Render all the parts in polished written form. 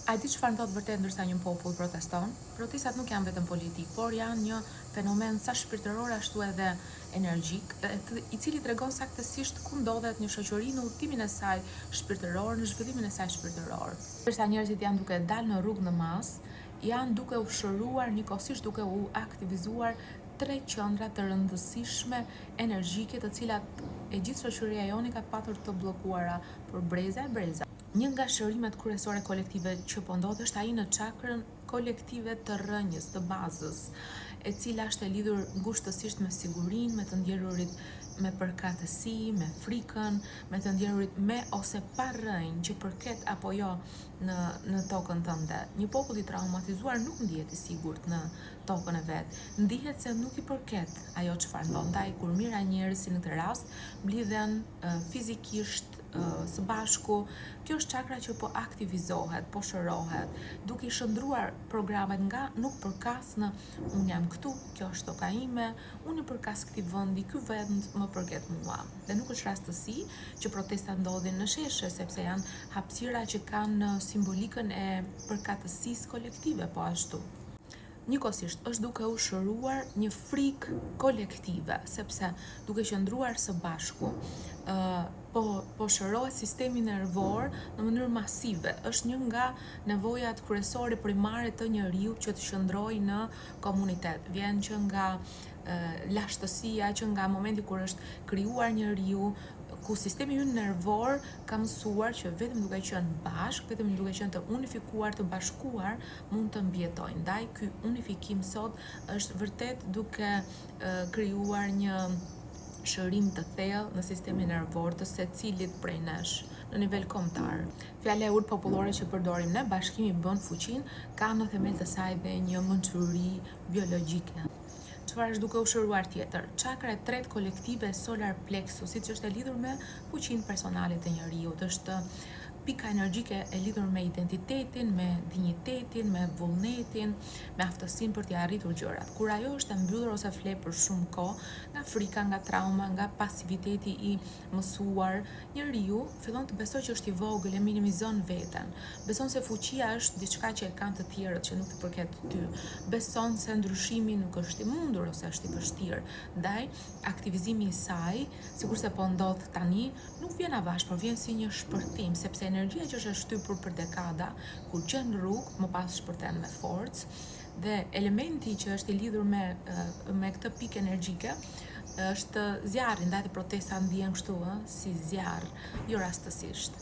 A di çfarë ndodh vërtet ndërsa një popull proteston? Protestat nuk janë vetëm politik, por janë një fenomen sa shpirtëror ashtu edhe energjik, i cili tregon saktësisht ku ndodhet një shoqëri në udhëtimin e saj shpirtëror, në zhvillimin e saj shpirtëror. Ndërsa njerëzit janë duke dalë në rrugë në masë, janë duke u shëruar, njëkohësisht duke u aktivizuar tre qendra të rëndësishme energjike, të cilat e gjithë shoqëria joni ka patur të bllokuara për breza e breza. Një nga shërimet kryesore kolektive që po ndodh është ai në çakrën kolektive të rrënjës, të bazës, e cila është e lidhur ngushtësisht me sigurinë, me të ndjerurit me përkatësi, me frikën, me të ndjerurit me ose pa rrënjë që përket apo jo në tokën tënde. Një popull i traumatizuar nuk ndihet i sigurt në tokën e vet. Ndihet se nuk i përket ajo çfarë ndodh. Ndaj kur mira njerëz si në këtë rast mblidhen fizikisht së bashku, kjo është çakra që po aktivizohet, po shërohet, duke i shndruar programet nga nuk përkas në unë jam këtu, kjo është toka ime, unë i përkas këtij vendi, ky vend më përket mua. Dhe nuk është rastësi që protestat ndodhin në sheshe, sepse janë hapësira që kanë simbolikën e përkatësisë kolektive, po ashtu. Njëkohësisht është duke u shëruar një frikë kolektive, sepse duke qëndruar së bashku, po shërohet sistemi nervor në mënyrë masive. Është një nga nevojat kryesore primare të njeriu që të qëndrojë në komunitet. Vjen që nga lashtësia, që nga momenti kur është krijuar njeriu, ku sistemi ynë nervor ka mësuar që vetëm duke qenë bashkë, vetëm duke qenë të unifikuar, të bashkuar, mund të mbijetojnë. Ndaj ky unifikim sot është vërtet duke krijuar një shërim të thellë në sistemin nervor të secilit prej nesh në nivel kombëtar. Fjala e urtë popullore që përdorim ne, bashkimi bën fuqinë, ka në themel të saj dhe një mençuri biologjike. Çfarë është duke u shëruar tjetër? Çakra e tretë kolektive solar plexus, siç është e lidhur me fuqinë personale të njeriut, është pika energjike e lidhur me identitetin, me dinjitetin, me vullnetin, me aftësinë për t'i arritur gjërat. Kur ajo është e mbyllur ose fle për shumë kohë, nga frika, nga trauma, nga pasiviteti i mësuar, njeriu fillon të besojë që është i vogël, e minimizon veten. Beson se fuqia është diçka që e kanë të tjerët, që nuk të përket ty. Beson se ndryshimi nuk është i mundur ose është i vështirë. Ndaj, aktivizimi i saj, sikurse po ndodh tani, nuk vjen avash, por vjen si një shpërthim, sepse energjia që është shtypur për dekada, kur qen në rrugë, më pas shpërthen me forcë, dhe elementi që është i lidhur me këtë pikë energjike është zjarri. Ndaj protesta ndihen kështu, si zjarr, jo rastësisht.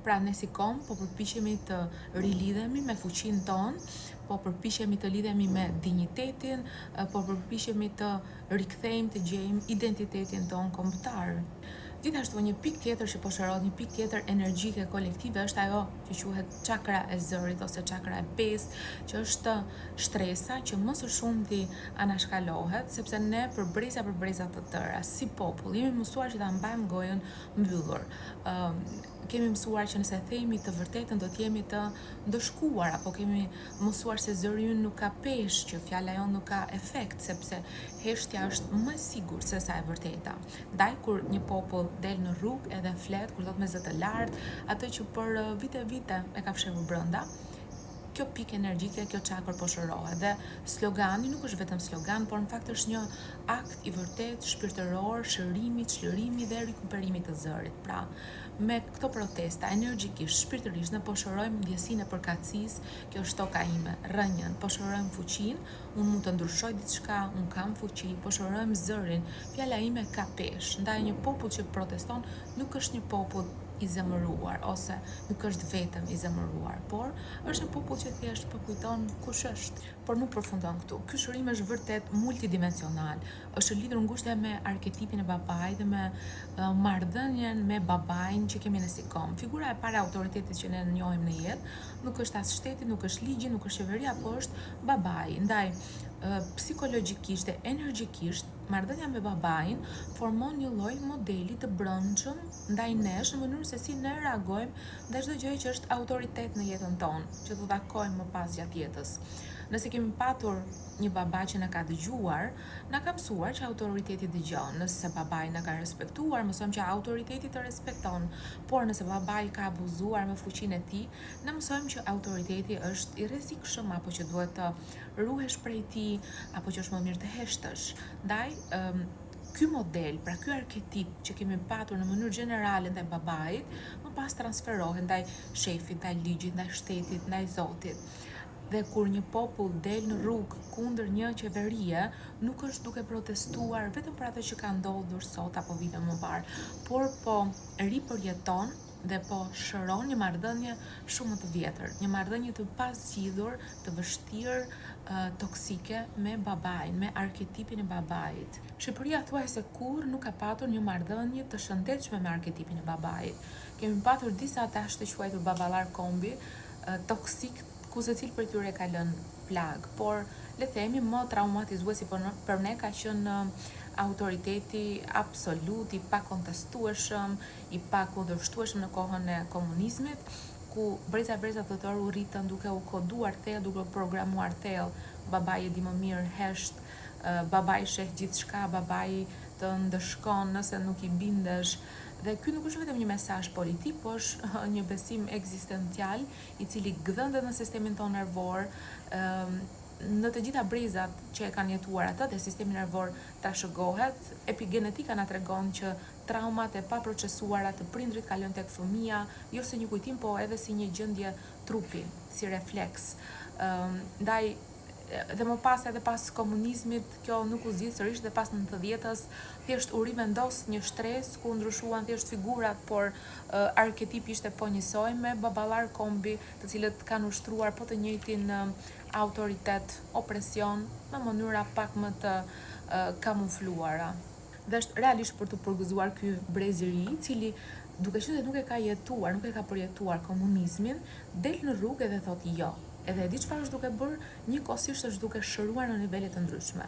Pra ne si kom po përpiqemi të rilidhemi me fuqinë tonë, po përpiqemi të lidhemi me dinjitetin, po përpiqemi të rikthejmë, të gjejmë identitetin tonë kombëtar. Gjithashtu një pikë tjetër që po shërohet, një pikë tjetër energjike kolektive është ajo që quhet çakra e zërit ose çakra e pestë, që është shtresa që më së shumti anashkalohet, sepse ne për breza të tëra, si popull, jemi mësuar që ta mbajmë gojën mbyllur. Kemi mësuar që nëse themi të vërtetën do të jemi të ndëshkuar, apo kemi mësuar se zëri ynë nuk ka peshë, që fjala jonë nuk ka efekt, sepse heshtja është më e sigurt se sa e vërteta. Ndaj kur një popull del në rrugë edhe flet, kur thot me zë të lartë, atë që për vite e ka fshehur brenda, kjo pikë energjike, kjo çakër po shërohet. Dhe slogani nuk është vetëm slogan, por në fakt është një akt i vërtet shpirtëror, shërimi, çlirimi dhe rikuperimit të zërit. Pra, me këto protesta energjikisht, shpirtërisht, ne po shërojmë ndjesinë e përkatësisë, kjo është toka ime, rrënjën, po shërojmë fuqinë, unë mund të ndryshoj diçka, unë kam fuqi, po shërojmë zërin, fjala ime ka peshë. Ndaj një popull që proteston nuk është një popull i zemëruar, ose nuk është vetëm i zemëruar, por është një popull që thjesht po kujton kush është, por nuk përfundon këtu. Ky shërim është vërtet multidimensional, është lidhur ngushtë me arketipin e babait dhe me marrëdhënien me babain që kemi ne si kom. Figura e parë e autoritetit që ne njohim në jetë nuk është as shteti, nuk është ligji, nuk është qeveria, por është babai. Ndaj psikologjikisht e energjikisht marrëdhënia me babain formon një lloj modeli të brendshëm ndaj nesh në mënyrë se si ne reagojmë ndaj çdo gjëje që është autoritet në jetën tonë, që do takojmë më pas gjatë jetës. Nëse kemi patur një baba që na ka dëgjuar, na ka mësuar që autoriteti dëgjon. Nëse babai na ka respektuar, mësojmë që autoriteti të respekton. Por nëse babai ka abuzuar me fuqinë e tij, ne mësojmë që autoriteti është i rrezikshëm apo që duhet të ruhesh prej tij apo që është më mirë të heshtësh. Ndaj ky model, pra ky arketip që kemi patur në mënyrë gjenerale ndaj babait, më pas transferohet ndaj shefit, ndaj ligjit, ndaj shtetit, ndaj Zotit. Dhe kur një popull del në rrugë kundër një qeverie, nuk është duke protestuar vetëm për atë që ka ndodhur sot apo vite më parë, por po ripërjeton dhe po shëron një marrëdhënie shumë më të vjetër, një marrëdhënie të pazgjidhur, të vështirë, toksike me babain, me arketipin e babait. Shqipëria thuajse kurrë nuk ka patur një marrëdhënie të shëndetshme me arketipin e babait. Kemi patur disa tash të quajtur baballar kombi, toksik, ku secili prej tyre ka lënë plag, por le të themi më traumatizuesi për ne ka qenë autoriteti absolut, i pakontestueshëm, i pakundërshtueshëm në kohën e komunizmit, ku breza të tërë u rritën duke u koduar thellë, duke u programuar thellë, babai e di më mirë, hesht, babai sheh gjithçka, babai të ndëshkon nëse nuk i bindesh. Dhe ky nuk është vetëm një mesazh politik, por është një besim ekzistencial i cili gdhëndet në sistemin tonë nervor, në të gjitha brezat që e kanë jetuar atë dhe sistemi nervor trashëgohet. Epigenetika na tregon që traumat e paprocesuara të prindrit kalojnë tek fëmia, jo si një kujtim, po edhe si një gjendje trupi, si refleks. Ndaj dhe më pas edhe pas komunizmit kjo nuk u zgjidh sërish, dhe pas 90-s thjesht u rivendos një shtres ku ndryshuan thjesht figurat, por arketipi ishte po njësoj me baballar kombi, të cilët kanë ushtruar po të njëjtin autoritet, opresion në mënyra pak më të kamufluara. Dhe është realisht për të përgëzuar ky brez i ri, i cili duke qenë se nuk e ka jetuar, nuk e ka përjetuar komunizmin, del në rrugë dhe thotë jo. Edhe e di çfarë është duke bërë, njëkohësisht është duke shëruar në nivele të ndryshme.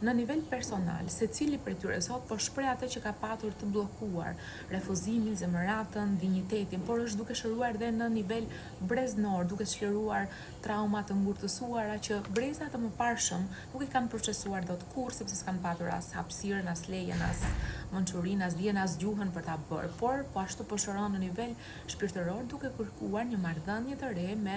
Në nivel personal, secili prej tyre sot po shpreh atë që ka patur të bllokuar, refuzimin, zemëratën, dinjitetin, por është duke shëruar edhe në nivel breznor, duke shëruar trauma të ngurtësuara që brezat të mëparshëm nuk i kanë procesuar dot kurrë, sepse s'kan patur as hapësirën, as lejen, as mençurinë, as dijen, as gjuhën për ta bërë. Por po ashtu po shëron në nivel shpirtëror duke kërkuar një marrëdhënie të re me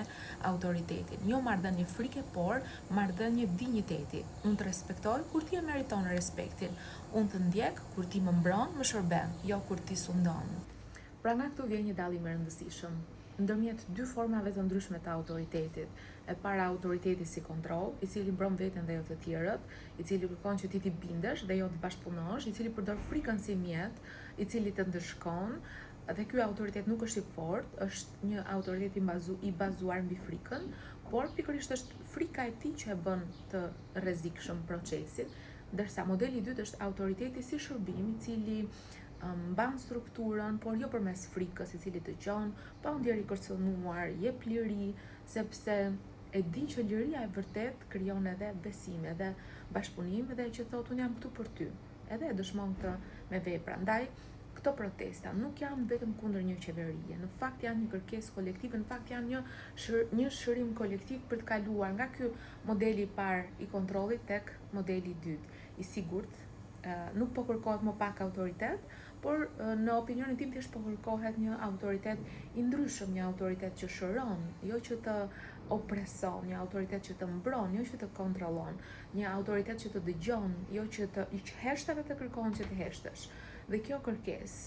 autoritetin. Jo marrëdhënie frike, por marrëdhënie dinjiteti. Unë të respektoj kur ti e meriton respektin. Unë të ndjek kur ti më mbron, më shërben, jo kur ti sundon. Pra nga këtu vjen një dallim i rëndësishëm ndërmjet dy formave të ndryshme të autoritetit. E para, autoriteti si kontroll, i cili mbron veten dhe jo të tjerët, i cili kërkon që ti t'i bindesh dhe jo të bashkëpunosh, i cili përdor frikën si mjet, i cili të ndëshkon. Dhe ky autoritet nuk është i fortë, është një autoritet i bazuar mbi frikën, por pikërisht është frika e tij që e bën të rrezikshëm procesin, ndërsa modeli i dytë është autoriteti si shërbim, i cili mban strukturën, por jo përmes frikës, i cili dëgjon, pa u ndier i kërcënuar, jep liri, sepse e di që liria e vërtet krijon edhe besim, edhe bashkëpunim, dhe që thotë unë jam këtu për ty, edhe e dëshmon këtë me vepra. Ndaj këto protesta nuk janë vetëm kundër një qeverie, në fakt janë një kërkesë kolektive, në fakt janë një shërim kolektiv për të kaluar nga ky modeli i parë i kontrollit tek modeli i dytë, i sigurt. Nuk po kërkohet më pak autoritet, por në opinionin tim thjesht po kërkohet një autoritet i ndryshëm, një autoritet që shëron, jo që të opreson, një autoritet që të mbron, jo që të kontrollon, një autoritet që të dëgjon, jo që të heshtave të kërkon që të heshtësh. Dhe kjo kërkesë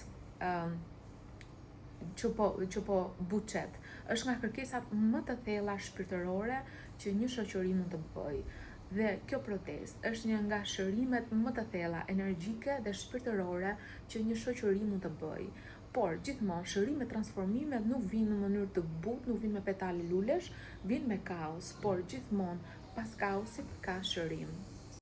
që po buçet është nga kërkesat më të thella shpirtërore që një shoqëri mund të bëjë. Dhe kjo protestë është një nga shërimet më të thella energjike dhe shpirtërore që një shoqëri mund të bëjë. Por gjithmonë shërimet, transformimet nuk vinë në mënyrë të butë, nuk vinë me petale lulesh, vinë me kaos, por gjithmonë pas kaosit ka shërim.